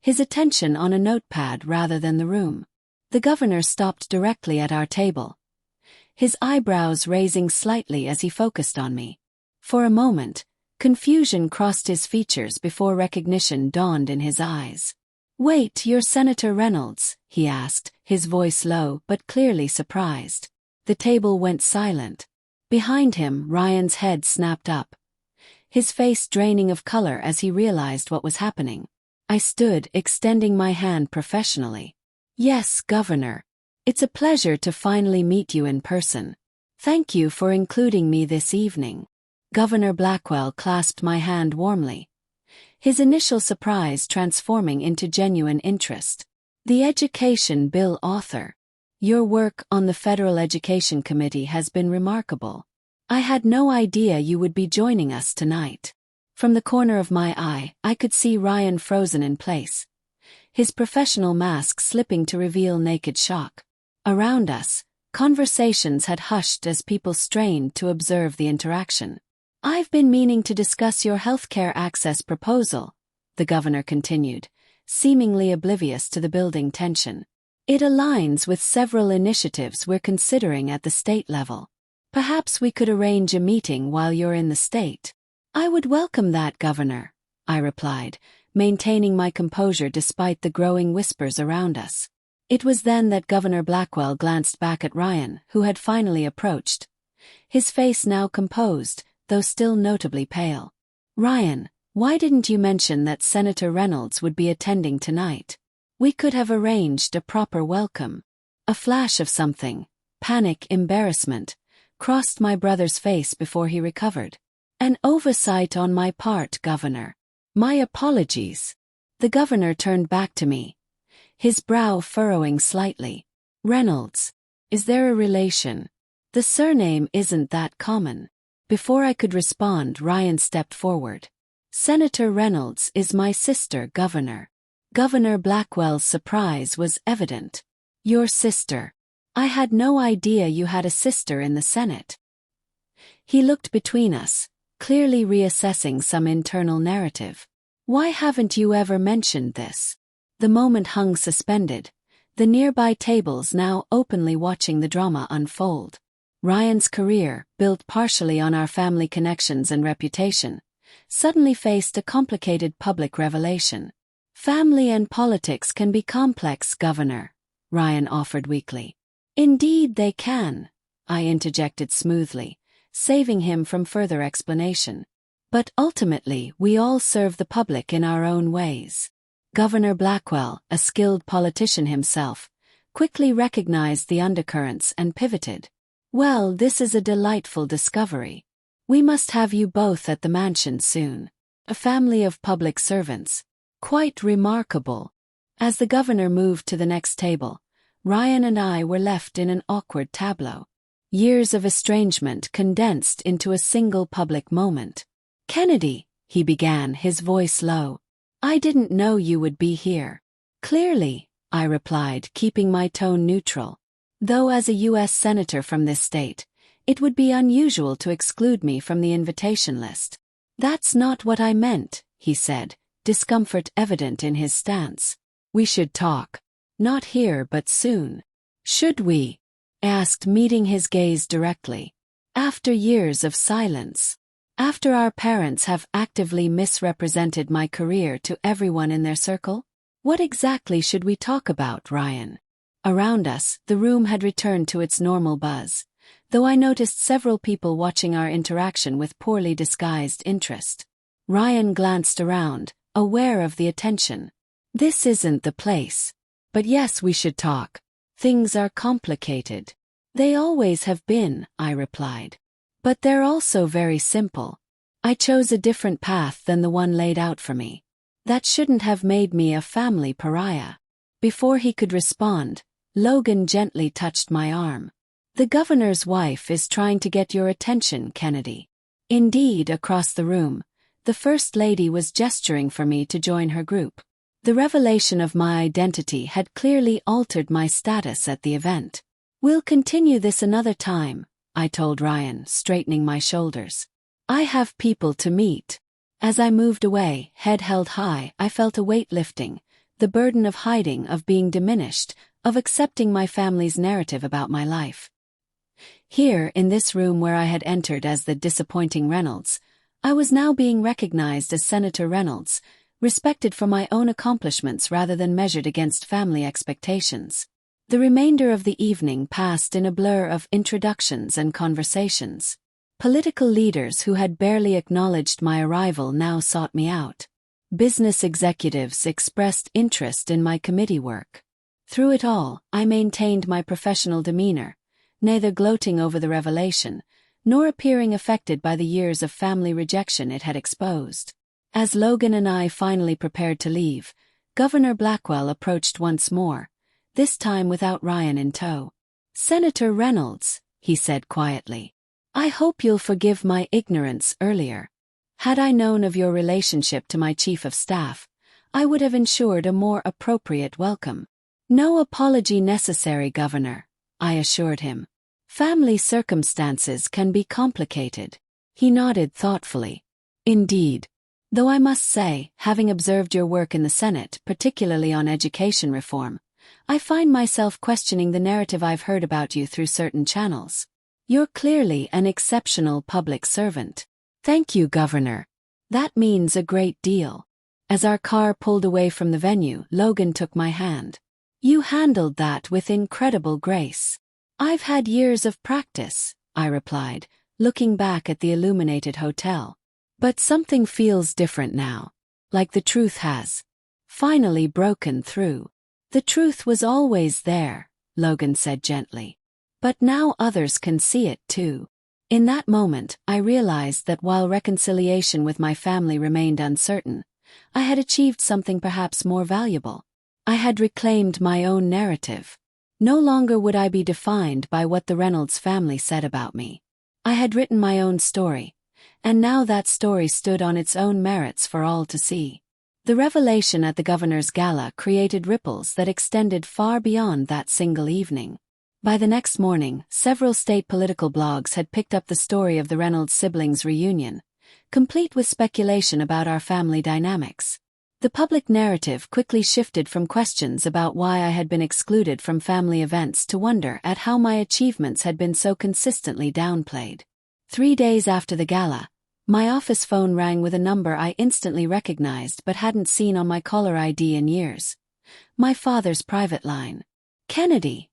his attention on a notepad rather than the room. The governor stopped directly at our table, his eyebrows raising slightly as he focused on me. For a moment, confusion crossed his features before recognition dawned in his eyes. "Wait, you're Senator Reynolds?" he asked, his voice low but clearly surprised. The table went silent. Behind him, Ryan's head snapped up, his face draining of color as he realized what was happening. I stood, extending my hand professionally. "Yes, Governor. It's a pleasure to finally meet you in person. Thank you for including me this evening." Governor Blackwell clasped my hand warmly, his initial surprise transforming into genuine interest. "The Education Bill author. Your work on the Federal Education Committee has been remarkable. I had no idea you would be joining us tonight." From the corner of my eye, I could see Ryan frozen in place, his professional mask slipping to reveal naked shock. Around us, conversations had hushed as people strained to observe the interaction. "I've been meaning to discuss your healthcare access proposal," the governor continued, seemingly oblivious to the building tension. "It aligns with several initiatives we're considering at the state level. Perhaps we could arrange a meeting while you're in the state." "I would welcome that, Governor," I replied, maintaining my composure despite the growing whispers around us. It was then that Governor Blackwell glanced back at Ryan, who had finally approached, his face now composed, though still notably pale. "Ryan, why didn't you mention that Senator Reynolds would be attending tonight? We could have arranged a proper welcome." A flash of something, panic, embarrassment, crossed my brother's face before he recovered. "An oversight on my part, Governor. My apologies." The governor turned back to me, his brow furrowing slightly. "Reynolds. Is there a relation? The surname isn't that common." Before I could respond, Ryan stepped forward. "Senator Reynolds is my sister, Governor." Governor Blackwell's surprise was evident. "Your sister? I had no idea you had a sister in the Senate." He looked between us, clearly reassessing some internal narrative. "Why haven't you ever mentioned this?" The moment hung suspended, the nearby tables now openly watching the drama unfold. Ryan's career, built partially on our family connections and reputation, suddenly faced a complicated public revelation. "Family and politics can be complex, Governor," Ryan offered weakly. "Indeed they can," I interjected smoothly, saving him from further explanation. "But ultimately we all serve the public in our own ways." Governor Blackwell, a skilled politician himself, quickly recognized the undercurrents and pivoted. Well, this is a delightful discovery. We must have you both at the mansion soon. A family of public servants. Quite remarkable. As the governor moved to the next table, Ryan and I were left in an awkward tableau. Years of estrangement condensed into a single public moment. Kennedy, he began, his voice low. I didn't know you would be here. Clearly, I replied, keeping my tone neutral. Though as a U.S. senator from this state, it would be unusual to exclude me from the invitation list. That's not what I meant, he said, discomfort evident in his stance. We should talk. Not here but soon. Should we? Asked, meeting his gaze directly. After years of silence. After our parents have actively misrepresented my career to everyone in their circle? What exactly should we talk about, Ryan? Around us, the room had returned to its normal buzz, though I noticed several people watching our interaction with poorly disguised interest. Ryan glanced around, aware of the attention. This isn't the place. But yes, we should talk. Things are complicated. They always have been, I replied. But they're also very simple. I chose a different path than the one laid out for me. That shouldn't have made me a family pariah. Before he could respond, Logan gently touched my arm. The governor's wife is trying to get your attention, Kennedy. Indeed, across the room, the First Lady was gesturing for me to join her group. The revelation of my identity had clearly altered my status at the event. We'll continue this another time, I told Ryan, straightening my shoulders. I have people to meet. As I moved away, head held high, I felt a weight lifting, the burden of hiding, of being diminished, of accepting my family's narrative about my life. Here, in this room where I had entered as the disappointing Reynolds, I was now being recognized as Senator Reynolds, respected for my own accomplishments rather than measured against family expectations. The remainder of the evening passed in a blur of introductions and conversations. Political leaders who had barely acknowledged my arrival now sought me out. Business executives expressed interest in my committee work. Through it all, I maintained my professional demeanor, neither gloating over the revelation, nor appearing affected by the years of family rejection it had exposed. As Logan and I finally prepared to leave, Governor Blackwell approached once more, this time without Ryan in tow. Senator Reynolds, he said quietly, I hope you'll forgive my ignorance earlier. Had I known of your relationship to my chief of staff, I would have ensured a more appropriate welcome. No apology necessary, Governor, I assured him. Family circumstances can be complicated. He nodded thoughtfully. Indeed. Though I must say, having observed your work in the Senate, particularly on education reform, I find myself questioning the narrative I've heard about you through certain channels. You're clearly an exceptional public servant. Thank you, Governor. That means a great deal. As our car pulled away from the venue, Logan took my hand. You handled that with incredible grace. I've had years of practice, I replied, looking back at the illuminated hotel. But something feels different now. Like the truth has finally broken through. The truth was always there, Logan said gently. But now others can see it too. In that moment, I realized that while reconciliation with my family remained uncertain, I had achieved something perhaps more valuable. I had reclaimed my own narrative. No longer would I be defined by what the Reynolds family said about me. I had written my own story, and now that story stood on its own merits for all to see. The revelation at the governor's gala created ripples that extended far beyond that single evening. By the next morning, several state political blogs had picked up the story of the Reynolds siblings' reunion, complete with speculation about our family dynamics. The public narrative quickly shifted from questions about why I had been excluded from family events to wonder at how my achievements had been so consistently downplayed. 3 days after the gala, my office phone rang with a number I instantly recognized but hadn't seen on my caller ID in years. My father's private line. Kennedy.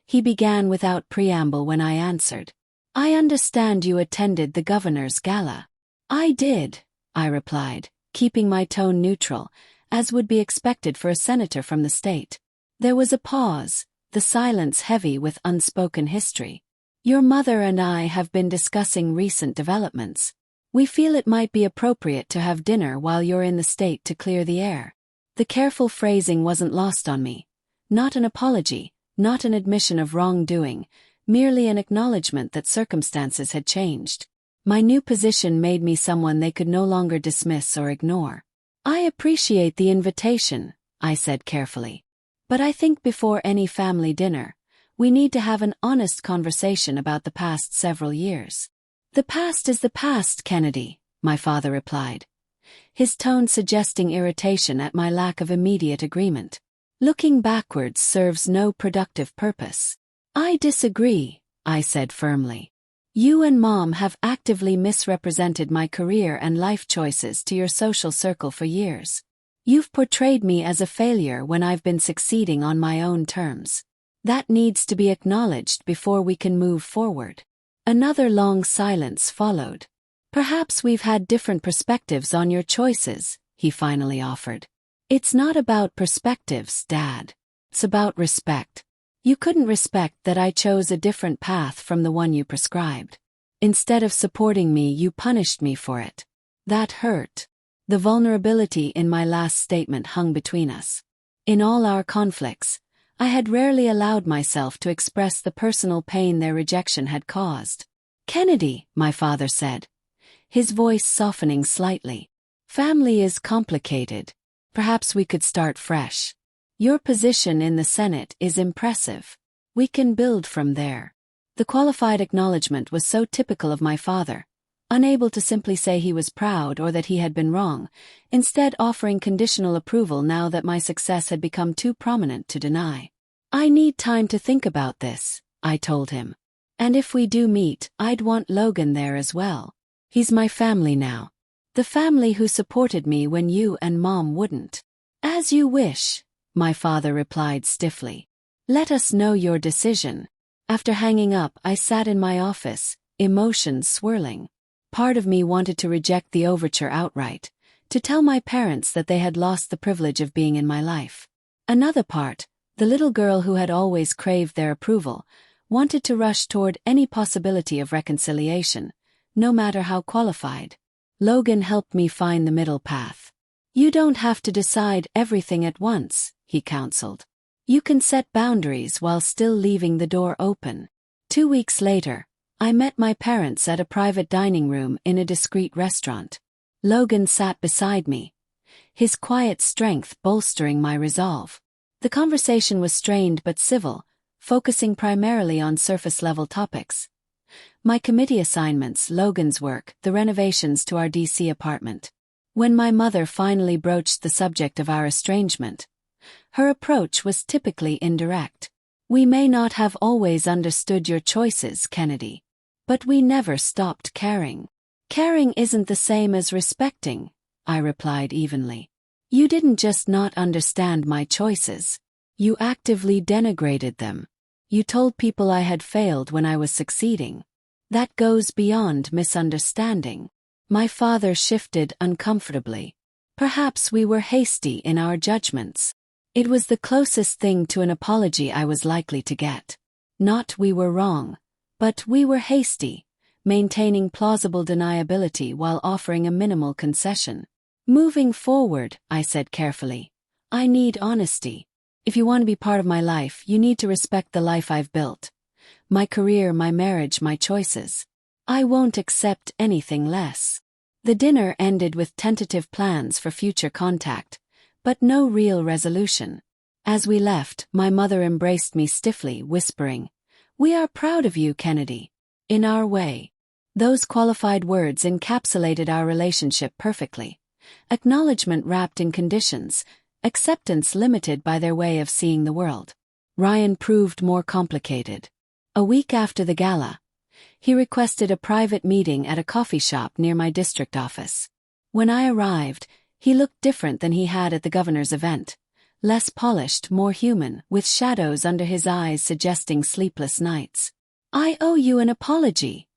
He began without preamble when I answered. I understand you attended the governor's gala. I did, I replied, keeping my tone neutral, as would be expected for a senator from the state. There was a pause, the silence heavy with unspoken history. Your mother and I have been discussing recent developments. We feel it might be appropriate to have dinner while you're in the state to clear the air. The careful phrasing wasn't lost on me. Not an apology, not an admission of wrongdoing, merely an acknowledgement that circumstances had changed. My new position made me someone they could no longer dismiss or ignore. I appreciate the invitation, I said carefully. But I think before any family dinner, we need to have an honest conversation about the past several years. The past is the past, Kennedy, my father replied, his tone suggesting irritation at my lack of immediate agreement. Looking backwards serves no productive purpose. I disagree, I said firmly. You and Mom have actively misrepresented my career and life choices to your social circle for years. You've portrayed me as a failure when I've been succeeding on my own terms. That needs to be acknowledged before we can move forward. Another long silence followed. Perhaps we've had different perspectives on your choices, he finally offered. It's not about perspectives, Dad. It's about respect. You couldn't respect that I chose a different path from the one you prescribed. Instead of supporting me, you punished me for it. That hurt. The vulnerability in my last statement hung between us. In all our conflicts, I had rarely allowed myself to express the personal pain their rejection had caused. Kennedy, my father said, his voice softening slightly. Family is complicated. Perhaps we could start fresh. Your position in the Senate is impressive. We can build from there. The qualified acknowledgement was so typical of my father, unable to simply say he was proud or that he had been wrong, instead offering conditional approval now that my success had become too prominent to deny. I need time to think about this, I told him. And if we do meet, I'd want Logan there as well. He's my family now. The family who supported me when you and Mom wouldn't. As you wish, my father replied stiffly. Let us know your decision. After hanging up, I sat in my office, emotions swirling. Part of me wanted to reject the overture outright, to tell my parents that they had lost the privilege of being in my life. Another part, the little girl who had always craved their approval, wanted to rush toward any possibility of reconciliation, no matter how qualified. Logan helped me find the middle path. You don't have to decide everything at once, he counseled. You can set boundaries while still leaving the door open. 2 weeks later, I met my parents at a private dining room in a discreet restaurant. Logan sat beside me, his quiet strength bolstering my resolve. The conversation was strained but civil, focusing primarily on surface-level topics. My committee assignments, Logan's work, the renovations to our DC apartment. When my mother finally broached the subject of our estrangement, her approach was typically indirect. We may not have always understood your choices, Kennedy, but we never stopped caring. Caring isn't the same as respecting, I replied evenly. You didn't just not understand my choices. You actively denigrated them. You told people I had failed when I was succeeding. That goes beyond misunderstanding. My father shifted uncomfortably. Perhaps we were hasty in our judgments. It was the closest thing to an apology I was likely to get. Not we were wrong, but we were hasty, maintaining plausible deniability while offering a minimal concession. Moving forward, I said carefully, I need honesty. If you want to be part of my life, you need to respect the life I've built. My career, my marriage, my choices. I won't accept anything less. The dinner ended with tentative plans for future contact, but no real resolution. As we left, my mother embraced me stiffly, whispering, "We are proud of you, Kennedy. In our way." Those qualified words encapsulated our relationship perfectly. Acknowledgement wrapped in conditions, acceptance limited by their way of seeing the world. Ryan proved more complicated. A week after the gala, he requested a private meeting at a coffee shop near my district office. When I arrived, he looked different than he had at the governor's event. Less polished, more human, with shadows under his eyes suggesting sleepless nights. "I owe you an apology,"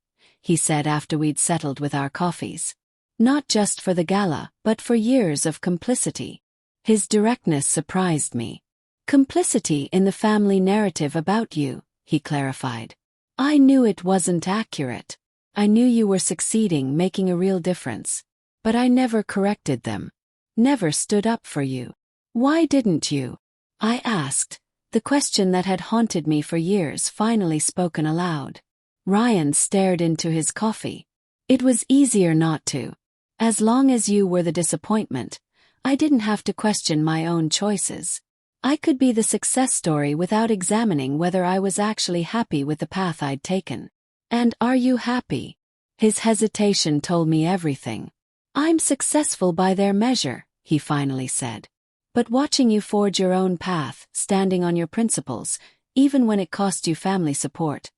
he said after we'd settled with our coffees. "Not just for the gala, but for years of complicity." His directness surprised me. "Complicity in the family narrative about you," he clarified. I knew it wasn't accurate. I knew you were succeeding, making a real difference. But I never corrected them. Never stood up for you. Why didn't you? I asked, the question that had haunted me for years finally spoken aloud. Ryan stared into his coffee. It was easier not to. As long as you were the disappointment, I didn't have to question my own choices. I could be the success story without examining whether I was actually happy with the path I'd taken. And are you happy? His hesitation told me everything. I'm successful by their measure, he finally said. But watching you forge your own path, standing on your principles, even when it cost you family support,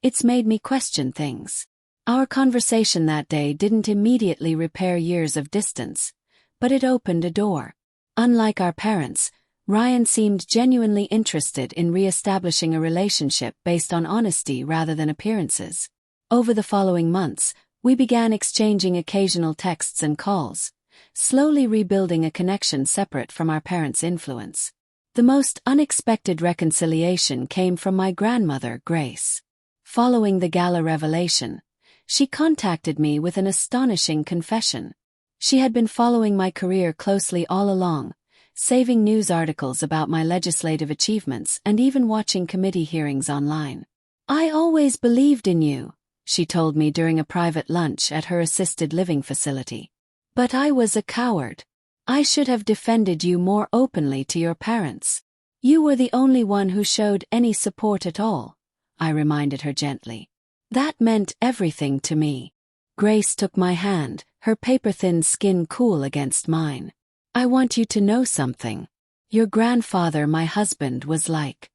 it's made me question things. Our conversation that day didn't immediately repair years of distance, but it opened a door. Unlike our parents, Ryan seemed genuinely interested in re-establishing a relationship based on honesty rather than appearances. Over the following months, we began exchanging occasional texts and calls, slowly rebuilding a connection separate from our parents' influence. The most unexpected reconciliation came from my grandmother, Grace. Following the gala revelation, she contacted me with an astonishing confession. She had been following my career closely all along, saving news articles about my legislative achievements and even watching committee hearings online. I always believed in you, she told me during a private lunch at her assisted living facility. But I was a coward. I should have defended you more openly to your parents. You were the only one who showed any support at all, I reminded her gently. That meant everything to me. Grace took my hand, her paper-thin skin cool against mine. I want you to know something. Your grandfather, my husband, was like,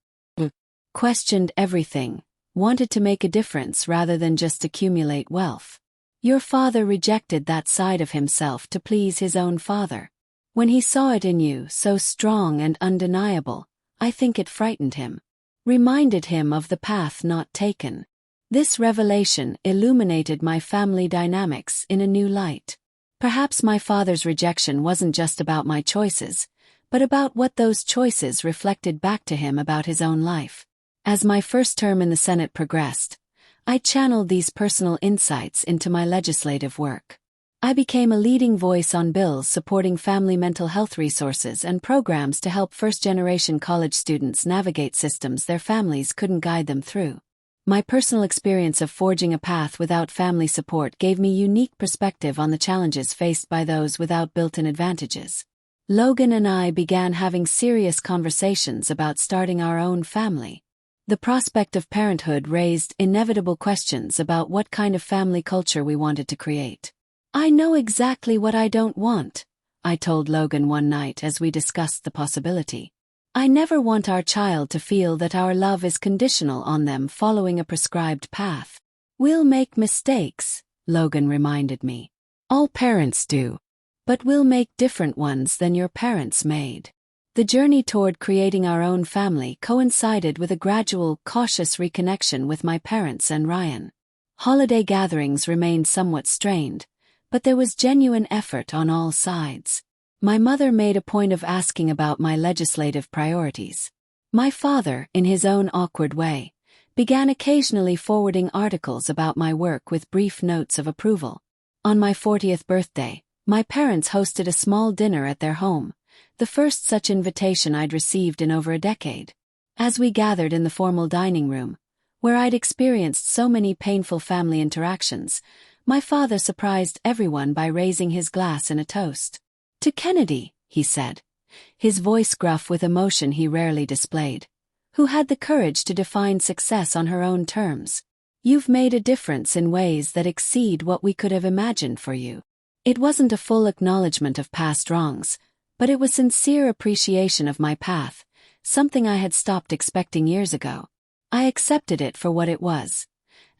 questioned everything, wanted to make a difference rather than just accumulate wealth. Your father rejected that side of himself to please his own father. When he saw it in you, so strong and undeniable, I think it frightened him. Reminded him of the path not taken. This revelation illuminated my family dynamics in a new light. Perhaps my father's rejection wasn't just about my choices, but about what those choices reflected back to him about his own life. As my first term in the Senate progressed, I channeled these personal insights into my legislative work. I became a leading voice on bills supporting family mental health resources and programs to help first-generation college students navigate systems their families couldn't guide them through. My personal experience of forging a path without family support gave me unique perspective on the challenges faced by those without built-in advantages. Logan and I began having serious conversations about starting our own family. The prospect of parenthood raised inevitable questions about what kind of family culture we wanted to create. I know exactly what I don't want, I told Logan one night as we discussed the possibility. I never want our child to feel that our love is conditional on them following a prescribed path. We'll make mistakes, Logan reminded me. All parents do. But we'll make different ones than your parents made. The journey toward creating our own family coincided with a gradual, cautious reconnection with my parents and Ryan. Holiday gatherings remained somewhat strained, but there was genuine effort on all sides. My mother made a point of asking about my legislative priorities. My father, in his own awkward way, began occasionally forwarding articles about my work with brief notes of approval. On my 40th birthday, my parents hosted a small dinner at their home, the first such invitation I'd received in over a decade. As we gathered in the formal dining room, where I'd experienced so many painful family interactions, my father surprised everyone by raising his glass in a toast. To Kennedy, he said, his voice gruff with emotion he rarely displayed, who had the courage to define success on her own terms. You've made a difference in ways that exceed what we could have imagined for you. It wasn't a full acknowledgement of past wrongs, but it was sincere appreciation of my path, something I had stopped expecting years ago. I accepted it for what it was,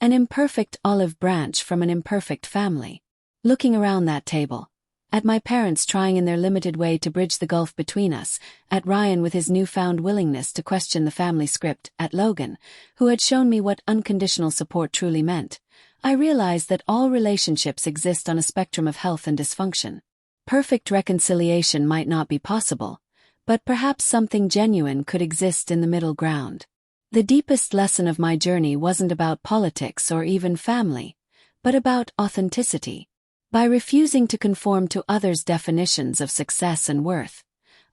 an imperfect olive branch from an imperfect family. Looking around that table, at my parents trying in their limited way to bridge the gulf between us, at Ryan with his newfound willingness to question the family script, at Logan, who had shown me what unconditional support truly meant, I realized that all relationships exist on a spectrum of health and dysfunction. Perfect reconciliation might not be possible, but perhaps something genuine could exist in the middle ground. The deepest lesson of my journey wasn't about politics or even family, but about authenticity. By refusing to conform to others' definitions of success and worth,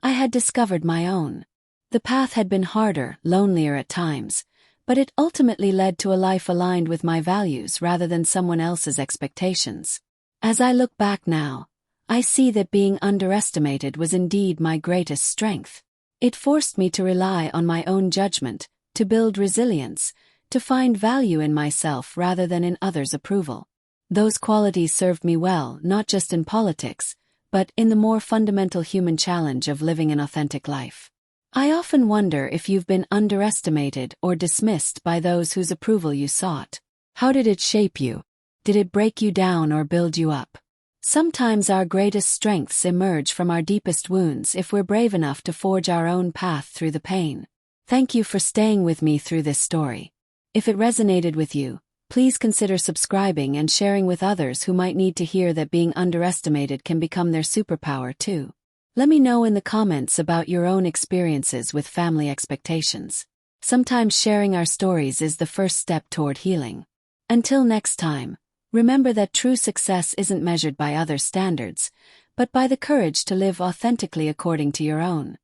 I had discovered my own. The path had been harder, lonelier at times, but it ultimately led to a life aligned with my values rather than someone else's expectations. As I look back now, I see that being underestimated was indeed my greatest strength. It forced me to rely on my own judgment, to build resilience, to find value in myself rather than in others' approval. Those qualities served me well, not just in politics, but in the more fundamental human challenge of living an authentic life. I often wonder if you've been underestimated or dismissed by those whose approval you sought. How did it shape you? Did it break you down or build you up? Sometimes our greatest strengths emerge from our deepest wounds if we're brave enough to forge our own path through the pain. Thank you for staying with me through this story. If it resonated with you, please consider subscribing and sharing with others who might need to hear that being underestimated can become their superpower too. Let me know in the comments about your own experiences with family expectations. Sometimes sharing our stories is the first step toward healing. Until next time, remember that true success isn't measured by others' standards, but by the courage to live authentically according to your own.